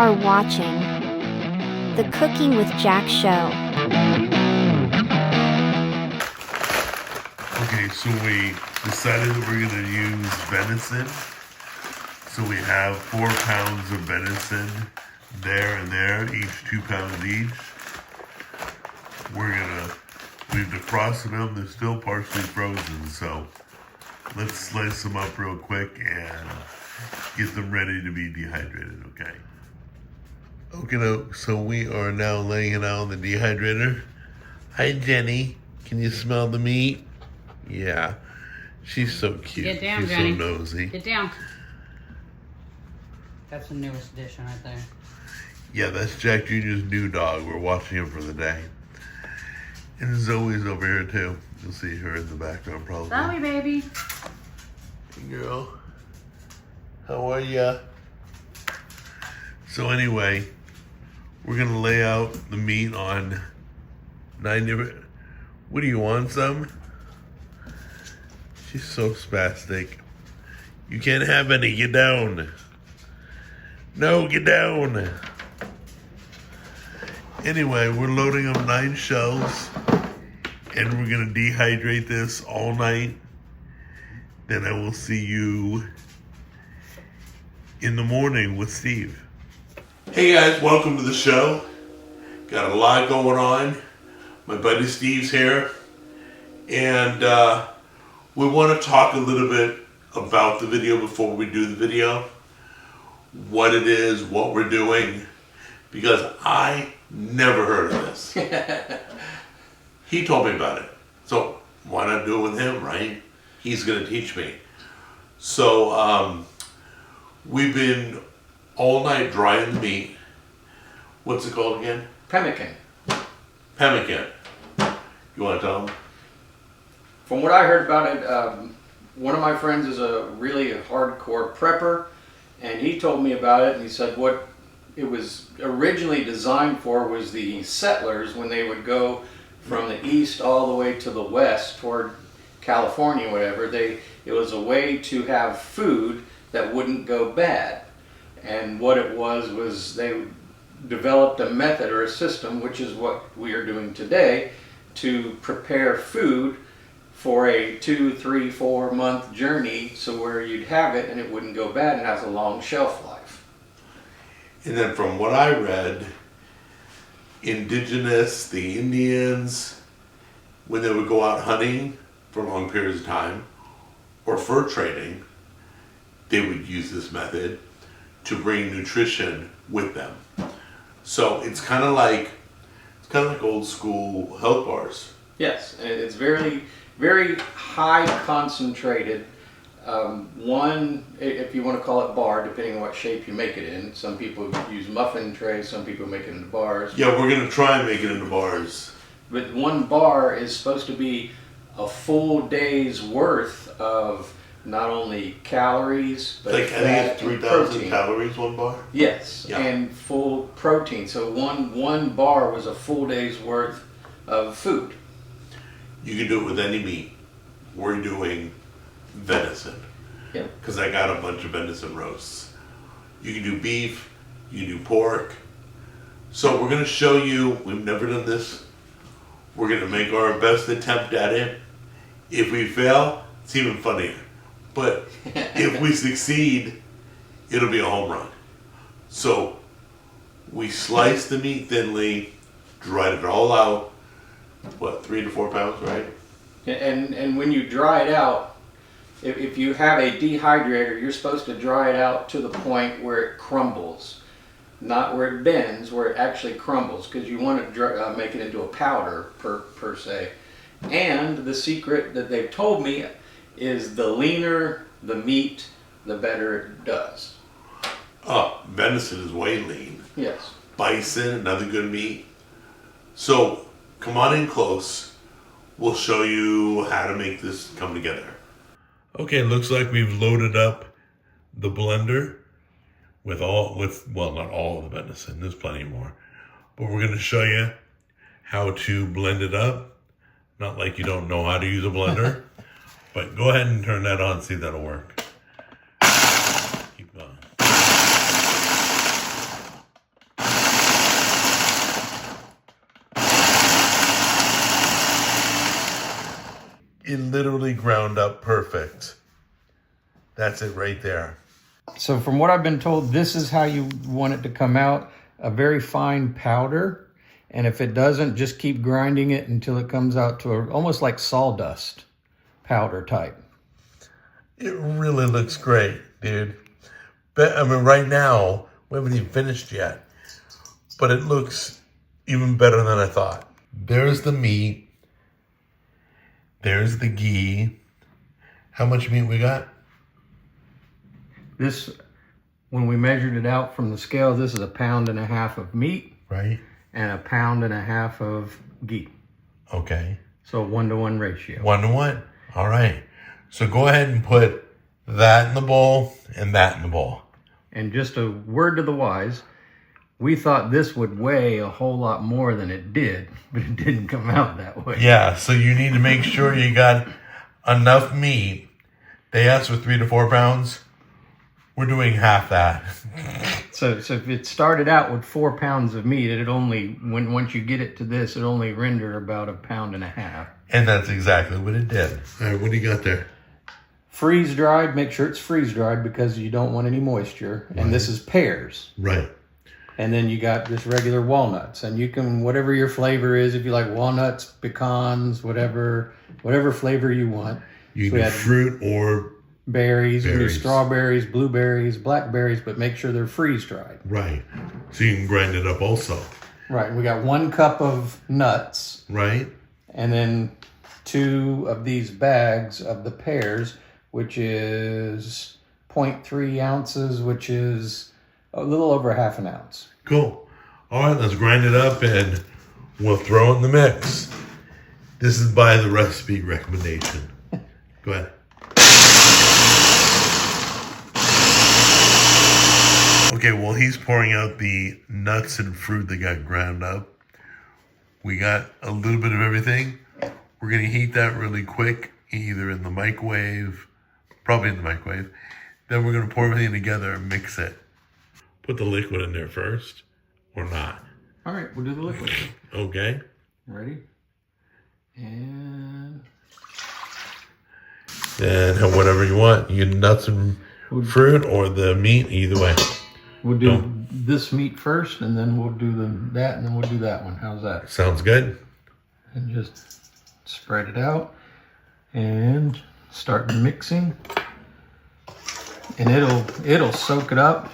are watching the Cooking with Jack show. Okay, so we decided that we're going to use venison. So we have 4 pounds of venison there and there, each 2 pounds each. We've defrosted them, they're still partially frozen, so let's slice them up real quick and get them ready to be dehydrated, okay? Okay, so we are now laying it out in the dehydrator. Hi, Jenny. Can you smell the meat? Yeah. She's so cute. Get down, She's Jenny. so nosy. Get down. That's the newest addition right there. Yeah, that's Jack Jr.'s new dog. We're watching him for the day. And Zoe's over here too. You'll see her in the background probably. Zoe, baby. Hey, girl. How are ya? So anyway, we're gonna lay out the meat on 9 different. What do you want, some? She's so spastic. You can't have any. Get down. No, get down. Anyway, we're loading up 9 shells, and we're gonna dehydrate this all night. Then I will see you in the morning with Steve. Hey guys, welcome to the show. Got a lot going on. My buddy Steve's here, and we want to talk a little bit about the video before we do the video. What it is, what we're doing, because I never heard of this. He told me about it. So why not do it with him, right? He's gonna teach me. So we've been all night drying the meat. What's it called again? Pemmican. Pemmican. You wanna tell him? From what I heard about it, one of my friends is a really hardcore prepper, and he told me about it, and he said what it was originally designed for was the settlers when they would go from the east all the way to the west toward California or whatever. It was a way to have food that wouldn't go bad. And what it was they developed a method or a system, which is what we are doing today, to prepare food for a 2, 3, 4 month journey, so where you'd have it and it wouldn't go bad and has a long shelf life. And then from what I read, the Indians, when they would go out hunting for long periods of time, or fur trading, they would use this method to bring nutrition with them. So it's kind of like old school health bars. Yes, and it's very, very high concentrated. One, if you want to call it bar, depending on what shape you make it in. Some people use muffin trays, some people make it into bars. Yeah, we're gonna try and make it into bars. But one bar is supposed to be a full day's worth of not only calories, but I think it's 3,000 protein. calories, one bar? Yes, Yeah. and full protein. So one bar was a full day's worth of food. You can do it with any meat. We're doing venison. Yeah. Because I got a bunch of venison roasts. You can do beef, you can do pork. So we're gonna show you, we've never done this. We're gonna make our best attempt at it. If we fail, it's even funnier. But if we succeed, it'll be a home run. So we sliced the meat thinly, dried it all out. What, 3 to 4 pounds, right? And when you dry it out, if you have a dehydrator, you're supposed to dry it out to the point where it crumbles. Not where it bends, where it actually crumbles, because you want to make it into a powder per se. And the secret that they've told me is the leaner the meat, the better it does. Oh, venison is way lean. Yes. Bison, another good meat. So come on in close. We'll show you how to make this come together. Okay, looks like we've loaded up the blender with not all of the venison, there's plenty more. But we're gonna show you how to blend it up. Not like you don't know how to use a blender, but go ahead and turn that on, see if that'll work. Keep going. It literally ground up perfect. That's it right there. So from what I've been told, this is how you want it to come out. A very fine powder. And if it doesn't, just keep grinding it until it comes out to almost like sawdust powder type. It really looks great, dude. But I mean, right now, we haven't even finished yet. But it looks even better than I thought. There's the meat. There's the ghee. How much meat we got? This, when we measured it out from the scale, this is 1.5 pounds of meat. Right. And 1.5 pounds of ghee. Okay. So 1-to-1 ratio. 1-to-1. All right. So go ahead and put that in the bowl and that in the bowl. And just a word to the wise, we thought this would weigh a whole lot more than it did, but it didn't come out that way. Yeah, so you need to make sure you got enough meat. They asked for 3 to 4 pounds. We're doing half that. So if it started out with 4 pounds of meat, it only, once you get it to this, it only render about 1.5 pounds. And that's exactly what it did. All right, what do you got there? Freeze dried, make sure it's freeze dried because you don't want any moisture. Right. And this is pears. Right. And then you got just regular walnuts. And you can, whatever your flavor is, if you like walnuts, pecans, whatever flavor you want. You can do fruit or berries. You can do strawberries, blueberries, blackberries, but make sure they're freeze dried. Right. So you can grind it up also. Right. We got 1 cup of nuts. Right. And then 2 of these bags of the pears, which is 0.3 ounces, which is a little over 1/2 ounce. Cool. All right, let's grind it up and we'll throw it in the mix. This is by the recipe recommendation. Go ahead. Okay, well, he's pouring out the nuts and fruit that got ground up. We got a little bit of everything. We're going to heat that really quick, either in the microwave, probably in the microwave. Then we're going to pour everything together and mix it. Put the liquid in there first, or not. All right, we'll do the liquid. Okay. Ready? And have whatever you want. You nuts and fruit or the meat, either way. We'll do this meat first, and then we'll do that, and then we'll do that one. How's that? Sounds good. And just spread it out and start mixing. And it'll soak it up.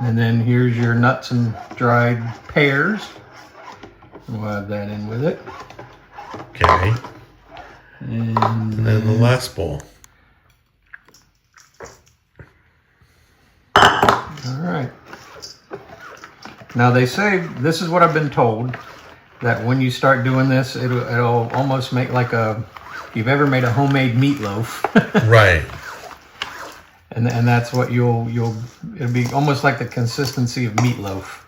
And then here's your nuts and dried pears. We'll add that in with it. Okay. And then the last bowl. All right. Now they say, this is what I've been told, that when you start doing this, it'll almost make like if you've ever made a homemade meatloaf. Right. And that's what it'll be almost like the consistency of meatloaf,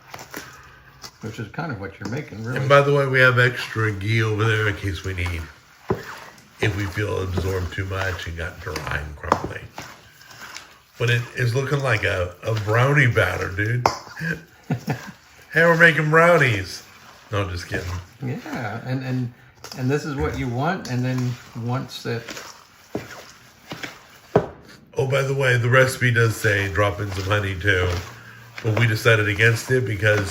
which is kind of what you're making, really. And by the way, we have extra ghee over there in case we need, if we feel it absorbed too much and got dry and crumbly. But it is looking like a brownie batter, dude. Hey, we're making brownies. No, just kidding. Yeah, and this is what you want, and then once that... Oh, by the way, the recipe does say drop in some honey too, but we decided against it because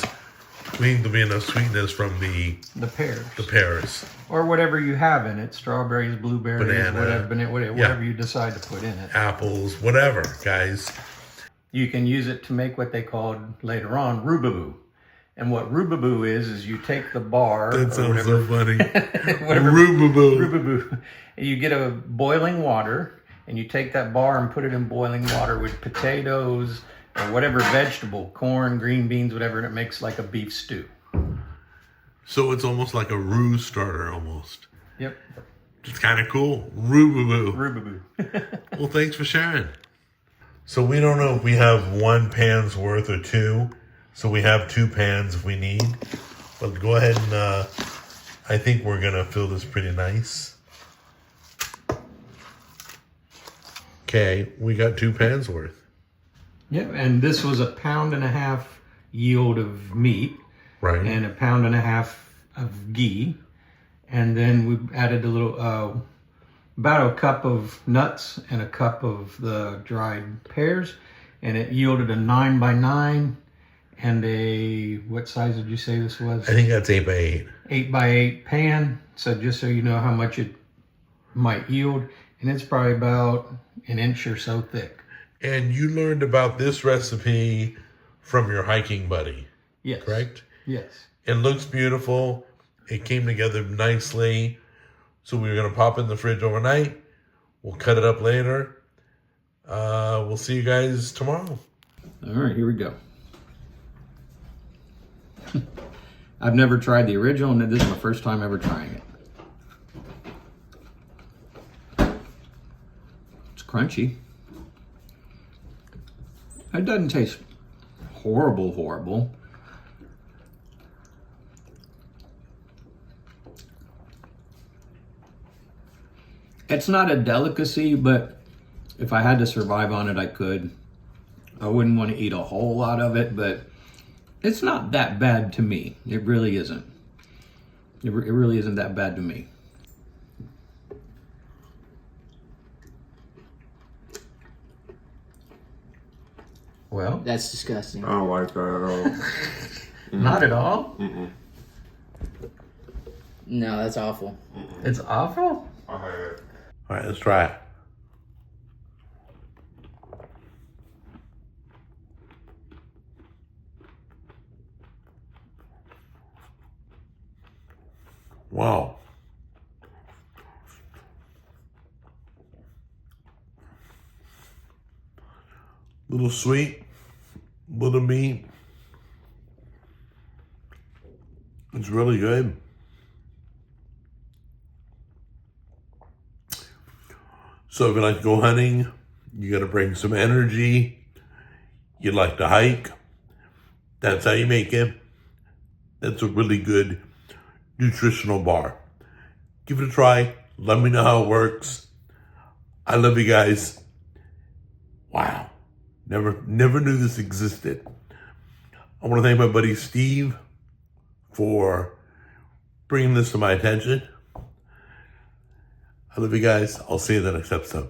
we think there'll be enough sweetness from the pears. The pears. Or whatever you have in it, strawberries, blueberries, whatever you decide to put in it. Apples, whatever, guys. You can use it to make what they called later on rubaboo. And what rubaboo is you take the bar. That sounds so funny. Rubaboo. Rubaboo. You get a boiling water, and you take that bar and put it in boiling water with potatoes or whatever vegetable, corn, green beans, whatever, and it makes like a beef stew. So it's almost like a roux starter, almost. Yep. It's kind of cool. Rubaboo. Rubaboo. Well, thanks for sharing. So we don't know if we have 1 pan's worth or 2. So we have 2 pans if we need. But go ahead and I think we're going to fill this pretty nice. Okay, we got 2 pans worth. Yep, and this was 1.5 pounds yield of meat. Right. And 1.5 pounds of ghee. And then we added a little about a cup of nuts and a cup of the dried pears, and it yielded a 9x9 and a, what size did you say this was? I think that's 8x8. 8x8 pan. So just so you know how much it might yield, and it's probably about an inch or so thick. And you learned about this recipe from your hiking buddy, Yes. correct? Yes. It looks beautiful. It came together nicely. So we're going to pop in the fridge overnight. We'll cut it up later. We'll see you guys tomorrow. All right, here we go. I've never tried the original, and this is my first time ever trying it. It's crunchy. It doesn't taste horrible. It's not a delicacy, but if I had to survive on it, I could. I wouldn't want to eat a whole lot of it, but it's not that bad to me. It really isn't. It really isn't that bad to me. Well, That's disgusting. I don't like that at all. not at all. No, that's awful. It's awful. I hate it. All right, let's try it. Wow. Little sweet, little meat. It's really good. So if you like to go hunting, you got to bring some energy. You like to hike. That's how you make it. That's a really good nutritional bar. Give it a try. Let me know how it works. I love you guys. Wow. Never knew this existed. I want to thank my buddy Steve for bringing this to my attention. I love you guys. I'll see you in the next episode.